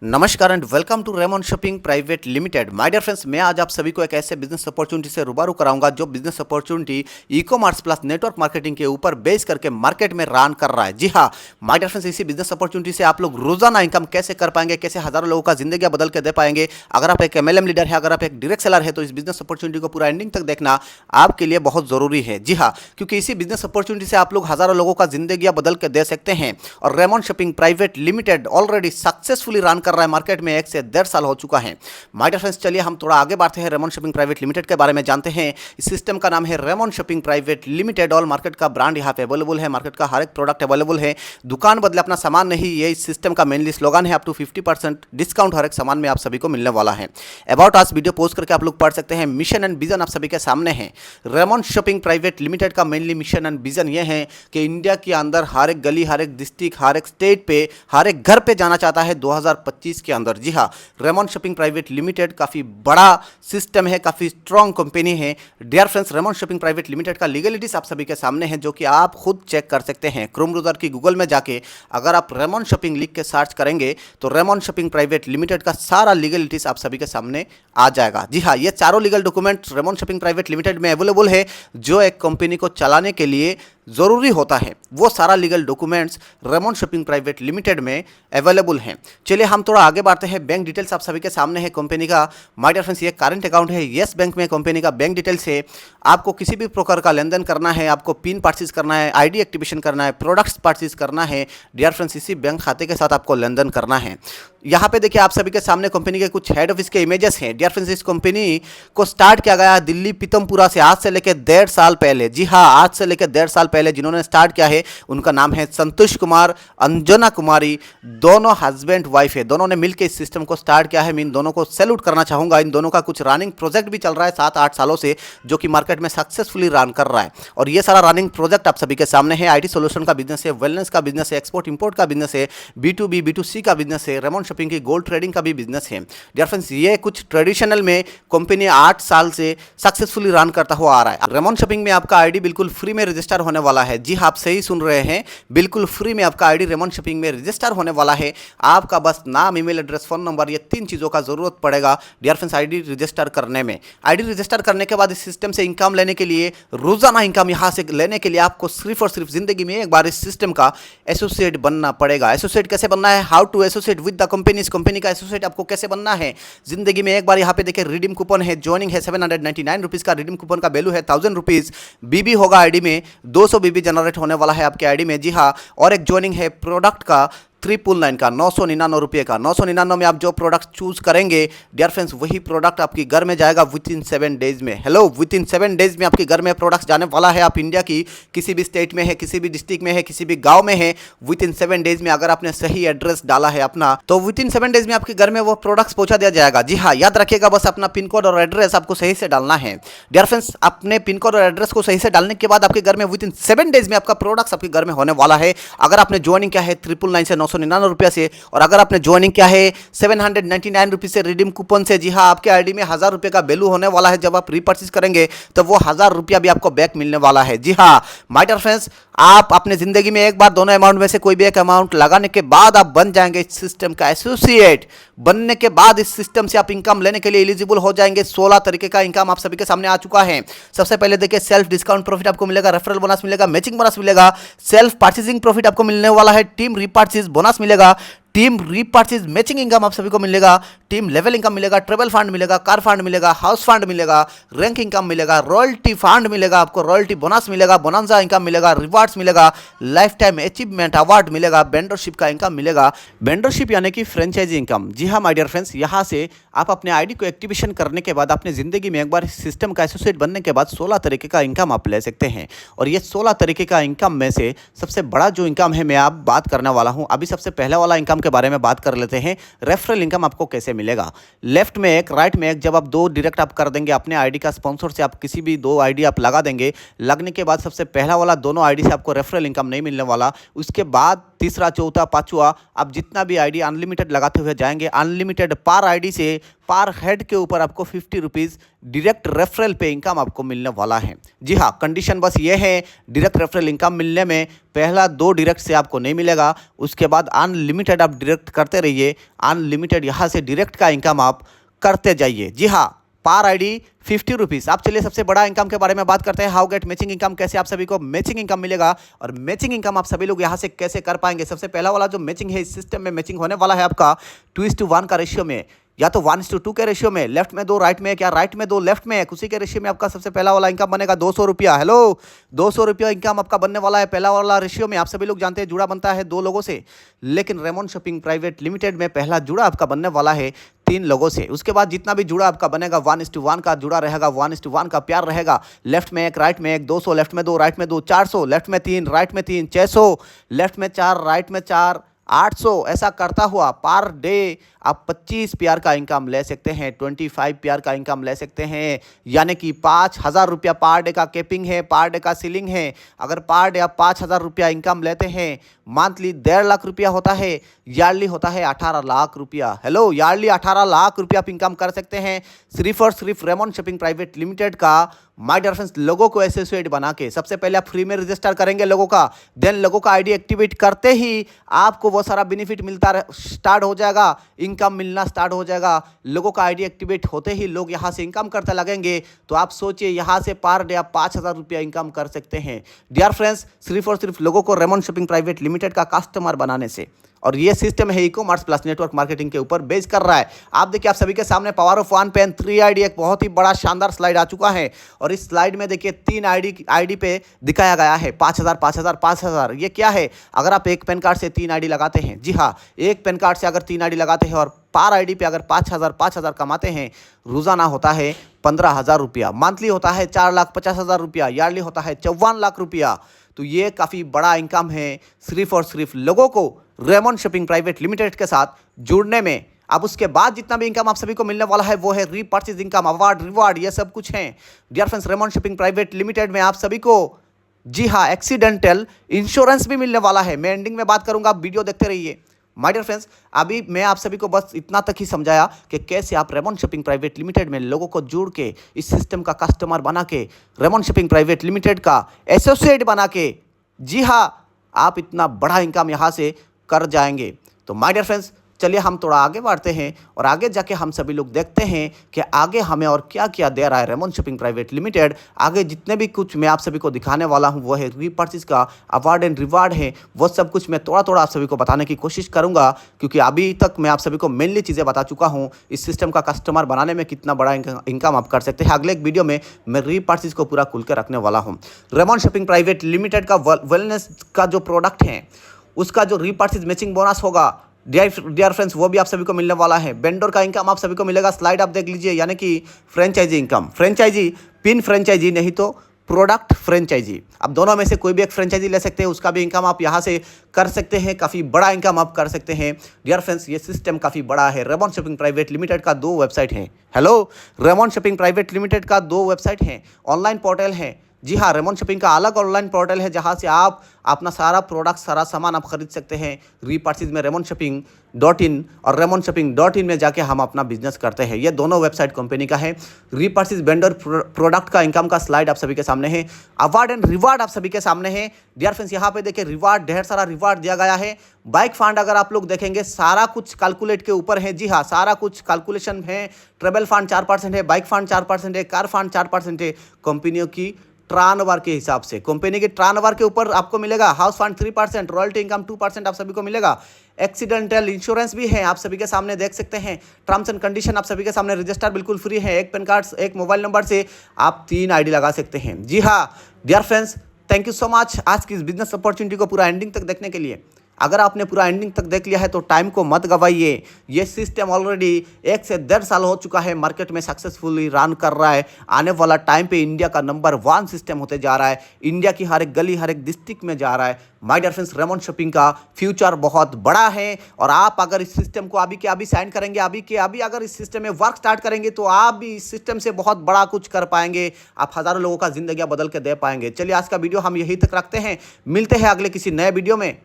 नमस्कार and welcome to Raymon shopping private limited. My dear friends, मैं आज आप सभी को एक ऐसे बिजनेस अपॉर्चुनिटी से रूबरू कराऊंगा जो business opportunity e commerce plus network marketing के ऊपर बेस करके मार्केट में रन कर रहा है। जी हाँ माय डियर फ्रेंड्स, इसी बिजनेस अपॉर्चुनिटी से आप लोग रोजाना इनकम कैसे कर पाएंगे, कैसे हजारों लोगों का जिंदगी बदल के दे पाएंगे। अगर आप एक MLM लीडर है, अगर आप एक डायरेक्ट सेलर है, तो इस बिजनेस अपॉर्चुनिटी को पूरा एंडिंग तक देखना आपके लिए बहुत जरूरी है। जी हाँ, क्योंकि इसी बिजनेस अपॉर्चुनिटी से आप लोग हजारों लोगों का जिंदगी बदल के दे सकते हैं। और Raymon shopping private limited already successfully run कर रहा है मार्केट में, 1 से 1.5 साल हो चुका है। माय डियर फ्रेंड्स, चलिए हम थोड़ा आगे बढ़ते हैं, रेमन शॉपिंग प्राइवेट लिमिटेड के बारे में जानते हैं। इस सिस्टम का नाम है Raymon shopping private limited. All market का ब्रांड यहाँ पे अवेलेबल है, मार्केट का हर एक प्रोडक्ट अवेलेबल है। दुकान बदले अपना सामान नहीं, ये इस सिस्टम का मेनली स्लोगन है। अप टू 50% डिस्काउंट हर एक सामान में आप सभी को मिलने वाला है। अबाउट अस वीडियो पोस्ट करके आप लोग पढ़ सकते हैं। मिशन एंड विजन आप सभी के सामने है। रेमन शॉपिंग प्राइवेट लिमिटेड का मेनली मिशन एंड विजन ये है कि इंडिया के अंदर हर एक गली, हर एक डिस्ट्रिक्ट, हर एक स्टेट पे, हर एक घर पे जाना चाहता है 2025 के अंदर। जी हाँ, रेमन शॉपिंग प्राइवेट लिमिटेड काफ़ी बड़ा सिस्टम है, काफ़ी स्ट्रॉन्ग कंपनी है। Dear friends, Raymon shopping private limited का लीगलिटीज आप सभी के सामने है, जो कि आप खुद चेक कर सकते हैं। क्रोम ब्राउज़र की गूगल में जाके अगर आप रेमन शॉपिंग लिख के सर्च करेंगे तो रेमन शॉपिंग प्राइवेट लिमिटेड का सारा लीगलिटीज आप सभी के सामने आ जाएगा। जी हाँ, ये चारों legal document Raymon shopping private limited में अवेलेबल है। जो एक कंपनी को चलाने के लिए ज़रूरी होता है, वो सारा legal documents Raymon shopping private limited में अवेलेबल हैं। चलिए हम थोड़ा आगे बढ़ते हैं। बैंक डिटेल्स आप सभी के सामने है कंपनी का। माय डियर फ्रेंड्स, ये करंट अकाउंट है येस बैंक में कंपनी का बैंक डिटेल्स है। आपको किसी भी प्रकार का लेन देन करना है, आपको पिन परचेज करना है, ID एक्टिवेशन करना है, प्रोडक्ट्स परचेज करना है, डियर फ्रेंड्स इसी बैंक खाते के साथ आपको लेन देन करना है। यहाँ पे देखिए आप सभी के सामने कंपनी के कुछ हेड ऑफिस के इमेजेस हैं। डियर फ्रेंड्स, इस कंपनी को स्टार्ट किया गया दिल्ली पीतमपुरा से आज से लेकर 1.5 साल पहले। जी हाँ, आज से लेकर 1.5 साल पहले जिन्होंने स्टार्ट किया है उनका नाम है संतोष कुमार, अंजना कुमारी। दोनों हस्बैंड वाइफ है, दोनों ने मिलकर इस सिस्टम को स्टार्ट किया है। मैं इन दोनों को सैल्यूट करना चाहूंगा। इन दोनों का कुछ रनिंग प्रोजेक्ट भी चल रहा है 7-8 सालों से, जो कि मार्केट में सक्सेसफुली रन कर रहा है। और ये सारा रनिंग प्रोजेक्ट आप सभी के सामने है। IT सोल्यूशन का बिजनेस है, वेलनेस का बिजनेस है, एक्सपोर्ट इंपोर्ट का बिजनेस है, B2B B2C का बिजनेस है, रेमन शॉपिंग की गोल्ड ट्रेडिंग का भी बिजनेस है। डियर फ्रेंड्स, ये कुछ ट्रेडिशनल में कंपनी 8 साल से सक्सेसफुली रन करता हुआ आ रहा है। रेमन शॉपिंग में आपका ID बिल्कुल फ्री में रजिस्टर होने वाला है। जी हाँ, आप सही सुन रहे हैं, बिल्कुल फ्री में आपका ID रेमन शॉपिंग में रजिस्टर होने वाला है। आपका बस नाम, ईमेल एड्रेस, फोन नंबर, ये 3 चीज़ों का जरूरत पड़ेगा डियर फ्रेंड्स ID रजिस्टर करने में। ID रजिस्टर करने के बाद इस सिस्टम से इनकम लेने के लिए, रोजाना इनकम यहाँ से लेने के लिए आपको सिर्फ और सिर्फ जिंदगी में एक बार इस सिस्टम का एसोसिएट बनना पड़ेगा। एसोसिएट कैसे बनना है, how to associate with the company, इस कंपनी का एसोसिएट आपको कैसे बनना है जिंदगी में एक बार। यहाँ पे देखिए रिडीम कूपन है, ज्वाइनिंग है 799 रुपीज़ का, रिडीम कूपन का वैल्यू है 1000 रुपीज़। BB होगा ID में, 200 BB जनरेट होने वाला है आपके ID में। जी हाँ, और एक ज्वाइनिंग है प्रोडक्ट का 999 का, 999 रुपये का। 999 में आप जो प्रोडक्ट चूज करेंगे डियर फ्रेंड्स, वही प्रोडक्ट आपके घर में जाएगा विद इन 7 डेज में। हेलो, विद इन 7 डेज में आपके घर में प्रोडक्ट जाने वाला है। आप इंडिया की किसी भी स्टेट में है, किसी भी डिस्ट्रिक्ट में है, किसी भी गांव में है, विद इन 7 डेज में अगर आपने सही एड्रेस डाला है अपना, तो विद इन 7 डेज में आपके घर में वो प्रोडक्ट्स पहुंचा दिया जाएगा। जी हाँ, याद रखिएगा, बस अपना पिन कोड और एड्रेस आपको सही से डालना है। डियर फ्रेंड्स, अपने पिन कोड और एड्रेस को सही से डालने के बाद आपके घर में विद इन 7 डेज में आपका प्रोडक्ट्स आपके घर में होने वाला है। अगर आपने ज्वाइनिंग किया है 999 से, 999 रुपये से, और अगर आपने ज्वाइनिंग किया है 799 रुपीज से रिडीम कूपन से, जी हाँ, आपके ID में 1000 रुपये का वैल्यू होने वाला है। जब आप रीपर्चेज करेंगे तो वो 1000 रुपया भी आपको बैक मिलने वाला है। जी हाँ माय डियर फ्रेंड्स, आप अपने जिंदगी में एक बार दोनों अमाउंट में से कोई भी एक अमाउंट लगाने के बाद आप बन जाएंगे इस सिस्टम का एसोसिएट। बनने के बाद इस सिस्टम से आप इनकम लेने के लिए एलिजिबल हो जाएंगे। 16 तरीके का इनकम आप सभी के सामने आ चुका है। सबसे पहले देखिए, सेल्फ डिस्काउंट प्रॉफिट आपको मिलेगा, रेफरल बोनस मिलेगा, मैचिंग बोनस मिलेगा, सेल्फ परचेजिंग प्रॉफिट आपको मिलने वाला है, टीम रीपर्चेज बोनस मिलेगा, टीम रीपर्चेज मैचिंग इनकम आप सभी को मिलेगा, टीम लेवल इनकम मिलेगा, ट्रेवल फंड मिलेगा, कार फंड मिलेगा, हाउस फंड मिलेगा, रैंक इनकम मिलेगा, रॉयल्टी फंड मिलेगा, आपको रॉयल्टी बोनस मिलेगा, बोनंजा इनकम मिलेगा, रिवार्ड्स मिलेगा, लाइफ टाइम अचीवमेंट अवार्ड मिलेगा, वेंडरशिप का इनकम मिलेगा। वेंडरशिप यानी कि फ्रेंचाइजी इनकम। जी हाँ माय डियर फ्रेंड्स, यहाँ से आप अपने ID को एक्टिवेशन करने के बाद अपने जिंदगी में एक बार इस सिस्टम का एसोसिएट बनने के बाद 16 तरीके का इनकम आप ले सकते हैं। और ये 16 तरीके का इनकम में से सबसे बड़ा जो इनकम है मैं आप बात करने वाला हूँ। अभी सबसे पहले वाला इनकम के बारे में बात कर लेते हैं। रेफरल इनकम आपको कैसे मिलेगा। लेफ्ट में एक, राइट में एक, जब आप 2 डायरेक्ट आप कर देंगे अपने ID का स्पॉन्सर से, आप किसी भी 2 ID आप लगा देंगे, लगने के बाद सबसे पहला वाला दोनों ID से आपको रेफरल इनकम नहीं मिलने वाला। उसके बाद तीसरा, चौथा, पांचवा, आप जितना भी ID अनलिमिटेड लगाते हुए जाएंगे, अनलिमिटेड पर ID से पर हेड के ऊपर आपको 50 रुपीज़ डायरेक्ट रेफरल पे इनकम आपको मिलने वाला है। जी हाँ, कंडीशन बस ये है, डायरेक्ट रेफरल इनकम मिलने में पहला 2 डायरेक्ट से आपको नहीं मिलेगा, उसके बाद अनलिमिटेड आप डायरेक्ट करते रहिए, अनलिमिटेड यहाँ से डायरेक्ट का इनकम आप करते जाइए। जी हाँ, पर आईडी 50 रुपीज़। आप चलिए सबसे बड़ा इनकम के बारे में बात करते हैं, हाउ गेट मैचिंग इनकम, कैसे आप सभी को मैचिंग इनकम मिलेगा और मैचिंग इनकम आप सभी लोग यहाँ से कैसे कर पाएंगे। सबसे पहला वाला जो मैचिंग है, इस सिस्टम में मैचिंग होने वाला है आपका 2:1 का रेशियो में, या तो 1:2 के रेशियो में, लेफ्ट में 2 राइट में 1 या राइट में 2 लेफ्ट में 1, उसी के रेशियो में आपका सबसे पहला वाला इनकम बनेगा 200 रुपया। हेलो, 200 रुपया इनकम आपका बनने वाला है पहला वाला रेशियो में। आप सभी लोग जानते हैं जुड़ा बनता है 2 लोगों से, लेकिन रेमंड शॉपिंग प्राइवेट लिमिटेड में पहला जुड़ा आपका बनने वाला है 3 लोगों से। उसके बाद जितना भी जुड़ा आपका बनेगा 1:1 का जुड़ा रहेगा, 1:1 का प्यार रहेगा। लेफ्ट में 1 राइट में 1, 200, लेफ्ट में 2 राइट में 2, 400, लेफ्ट में 3 राइट में 3, 600, लेफ्ट में 4 राइट में 4, 800। ऐसा करता हुआ पर डे आप 25 प्यार का इनकम ले सकते हैं, 25 प्यार का इनकम ले सकते हैं, यानी कि 5,000 रुपया पर डे का कैपिंग है, पर डे का सीलिंग है। अगर पर डे आप 5,000 रुपया इनकम लेते हैं, मंथली 1.5 लाख रुपया होता है, यार्डली होता है 18 लाख रुपया। हेलो, यार्डली 18 लाख रुपया आप इनकम कर सकते हैं सिर्फ और सिर्फ रेमंड शॉपिंग प्राइवेट लिमिटेड का माय डियर फ्रेंड्स लोगों को एसोसिएट बना के। सबसे पहले आप फ्री में रजिस्टर करेंगे लोगों का, देन लोगों का आईडी एक्टिवेट करते ही आपको वो सारा बेनिफिट मिलता स्टार्ट हो जाएगा, इनकम मिलना स्टार्ट हो जाएगा। लोगों का आईडी एक्टिवेट होते ही लोग यहाँ से इनकम करते लगेंगे, तो आप सोचिए यहाँ से पर डे आप 5,000 रुपया इनकम कर सकते हैं डियर फ्रेंड्स, सिर्फ और सिर्फ लोगों को रेमंड शॉपिंग प्राइवेट लिमिटेड का कस्टमर बनाने से। और ये सिस्टम है ई-कॉमर्स प्लस नेटवर्क मार्केटिंग के ऊपर बेस कर रहा है। आप देखिए, आप सभी के सामने पावर ऑफ 1 पेन 3 आईडी एक बहुत ही बड़ा शानदार स्लाइड आ चुका है, और इस स्लाइड में देखिए 3 आईडी पे दिखाया गया है 5,000 5,000 5,000। ये क्या है? अगर आप एक पेन कार्ड से 3 आईडी लगाते हैं, जी हाँ, एक पेन कार्ड से अगर 3 आईडी लगाते हैं और पर आईडी पे अगर 5,000 कमाते हैं, रोजाना होता है 15,000 रुपया, मंथली होता है 4,50,000 रुपया, ईयरली होता है 54 लाख रुपया। तो ये काफ़ी बड़ा इनकम है सिर्फ और सिर्फ लोगों को रेमंड शॉपिंग प्राइवेट लिमिटेड के साथ जुड़ने में। अब उसके बाद जितना भी इनकम आप सभी को मिलने वाला है वो है रीपर्चेज इनकम, अवार्ड, रिवार्ड, ये सब कुछ है dear friends. Raymond shopping private limited में आप सभी को, जी हाँ, एक्सीडेंटल इंश्योरेंस भी मिलने वाला है। मैं एंडिंग में बात करूंगा, आप वीडियो देखते रहिए माय डियर फ्रेंड्स। अभी मैं आप सभी को बस इतना तक ही समझाया कि कैसे आप रेमंड शॉपिंग प्राइवेट लिमिटेड में लोगों को जोड़ के, इस सिस्टम का कस्टमर बना के, रेमंड शॉपिंग प्राइवेट लिमिटेड का एसोसिएट बना के, जी हाँ, आप इतना बड़ा इनकम यहाँ से कर जाएंगे। तो माय डियर फ्रेंड्स, चलिए हम थोड़ा आगे बढ़ते हैं और आगे जाके हम सभी लोग देखते हैं कि आगे हमें और क्या क्या दे रहा है रेमंड शॉपिंग प्राइवेट लिमिटेड। आगे जितने भी कुछ मैं आप सभी को दिखाने वाला हूं वो है रीपर्चेज का अवार्ड एंड रिवार्ड है, वो सब कुछ मैं थोड़ा थोड़ा आप सभी को बताने की कोशिश करूंगा, क्योंकि अभी तक मैं आप सभी को मेनली चीज़ें बता चुका हूँ। इस सिस्टम का कस्टमर बनाने में कितना बड़ा इनकम आप कर सकते हैं, अगले एक वीडियो में मैं रीपर्चेज को पूरा खुल के रखने वाला हूँ। रेमंड शॉपिंग प्राइवेट लिमिटेड का वेलनेस का जो प्रोडक्ट है उसका जो रीपर्चेज मैचिंग बोनस होगा डियर फ्रेंड्स, वो भी आप सभी को मिलने वाला है। वेंडर का इनकम आप सभी को मिलेगा, स्लाइड आप देख लीजिए, यानी कि franchisee income, franchisee, pin franchisee नहीं तो प्रोडक्ट फ्रेंचाइजी, आप दोनों में से कोई भी एक फ्रेंचाइजी ले सकते हैं, उसका भी इनकम आप यहाँ से कर सकते हैं, काफ़ी बड़ा इनकम आप कर सकते हैं डियर फ्रेंड्स। ये सिस्टम काफ़ी बड़ा है। रेमंड शॉपिंग प्राइवेट लिमिटेड का 2 वेबसाइट है। Hello, Raymond shopping private limited का 2 वेबसाइट हैं, ऑनलाइन पोर्टल है। जी हाँ, रेमंड शॉपिंग का अलग ऑनलाइन पोर्टल है जहाँ से आप अपना सारा प्रोडक्ट, सारा सामान आप खरीद सकते हैं। रीपर्चेज में remondshopping.in और remondshopping.in में जाके हम अपना बिजनेस करते हैं। ये दोनों वेबसाइट कंपनी का है। रीपर्चेज वेंडर प्रोडक्ट का इनकम का स्लाइड आप सभी के सामने है, अवार्ड एंड रिवार्ड आप सभी के सामने है डियर फ्रेंड्स। यहाँ पे देखिए रिवार्ड, ढेर सारा रिवार्ड दिया गया है। बाइक फंड अगर आप लोग देखेंगे सारा कुछ कैलकुलेट के ऊपर है, जी हाँ, सारा कुछ कैलकुलेशन है। ट्रेवल फंड 4% है, बाइक फंड 4% है, कार फंड 4% है। कंपनियों की टर्नओवर के हिसाब से, कंपनी के टर्नओवर के ऊपर आपको मिलेगा। हाउस फंड 3%, रॉयल्टी इनकम 2% आप सभी को मिलेगा। एक्सीडेंटल इंश्योरेंस भी है, आप सभी के सामने देख सकते हैं। टर्म्स एंड कंडीशन आप सभी के सामने, रजिस्टर बिल्कुल फ्री है। एक पेन कार्ड, एक मोबाइल नंबर से आप 3 आईडी लगा सकते हैं। जी हाँ dear friends, thank you so much आज की इस बिजनेस अपॉर्चुनिटी को पूरा एंडिंग तक देखने के लिए। अगर आपने पूरा एंडिंग तक देख लिया है तो टाइम को मत गवाइए। ये सिस्टम ऑलरेडी 1 से 1.5 साल हो चुका है, मार्केट में सक्सेसफुली रन कर रहा है। आने वाला टाइम पे इंडिया का नंबर 1 सिस्टम होते जा रहा है, इंडिया की हर एक गली, हर एक डिस्ट्रिक्ट में जा रहा है। My dear friends, Raymond shopping का फ्यूचर बहुत बड़ा है, और आप अगर इस सिस्टम को अभी के अभी साइन करेंगे, अभी के अभी अगर इस सिस्टम में वर्क स्टार्ट करेंगे तो आप भी इस सिस्टम से बहुत बड़ा कुछ कर पाएंगे। आप हज़ारों लोगों का जिंदगी बदल के दे पाएंगे। चलिए आज का वीडियो हम यहीं तक रखते हैं, मिलते हैं अगले किसी नए वीडियो में।